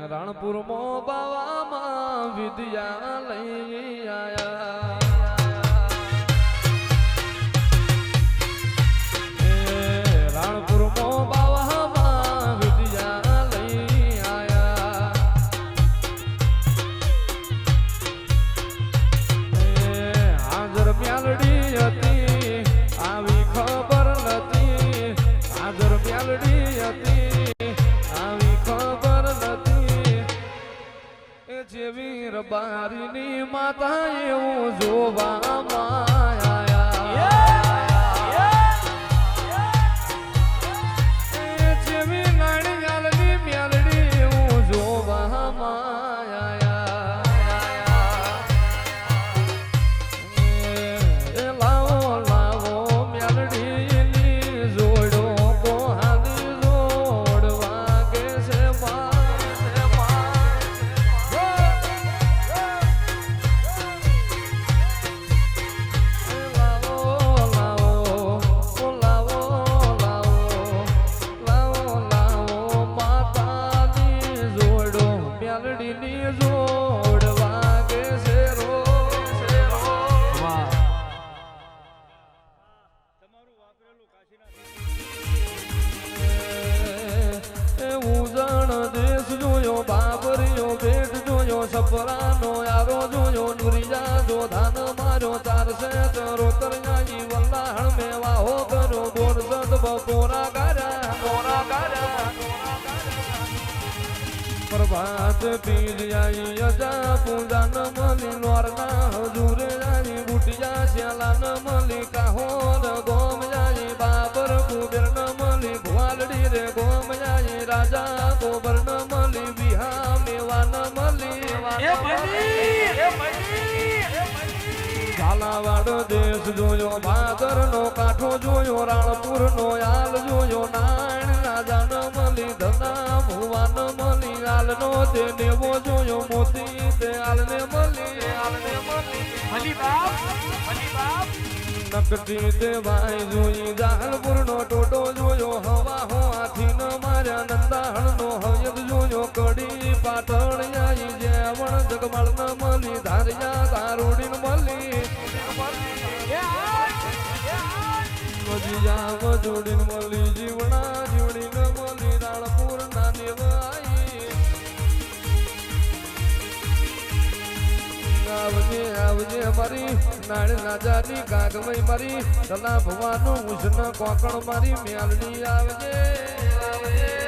રાણપુર મો બાવામાં વિદ્યાલય આયા રાણપુર મો બાવામાં વિદ્યાલય આયા હાજર મ્યાલડી હતી આવી ખબર નથી હાજર મ્યાલડી હતી આવી ખબર નથી જેવી રબારીની માતા એવું જોવામાં જેવી નાળિયાળની મ્યાલડી એવું જોવામાં લાવો લાવો મ્યાલડીની જોડો પોહાની જોડ વાગે છે સપરાનો યારો જોયો નુરિયા જો ધાન માર્યો ચારસે ચરોતર જાઈ વલ્લાહણ મેવા હો કરો બોરસદ બપોરા ગારા પ્રભાત પીર આઈ અજા પૂજા ન મલી નોરના હજુરે આઈ બુટિયા શ્યાલા ન મલી કાહોર ગોમ જાઈ બાબર કુબેર ન મલી ભવાલડી રે ગોમ જાઈ રાજા ગોબર ન મલી વિહા મેવા ન મલી ઝાલાવાડ દેશ જોયો ભાદર નો કાંઠો જોયો રાણપુર નો આલ જોયો નાણ રાજા ન મલી ધના ભુવા ન મલી આલ નો તે નેવો જોયો મોતી તે આલ ને મલી નકટી તે ભાઈ જોઈ જાલપુર નો ટોટો જોયો હવા હો હાથી ન માર્યા નંદાહણ નો હયદ જોયો કડી પાટણ આઈ જેવણ જગમળ ન મલી ધારિયા દારૂડી ન મલી મજીયા મજોડી ન મલી જીવણા જીવડી ન મલી રાણપુર ના દેવાઈ આવજે આવજે મારી નાળ રાજાની કાગમઈ મારી દલા ભવાનું ઉષ્ણ કોકણ મારી મ્યાલડી આવજે આવજે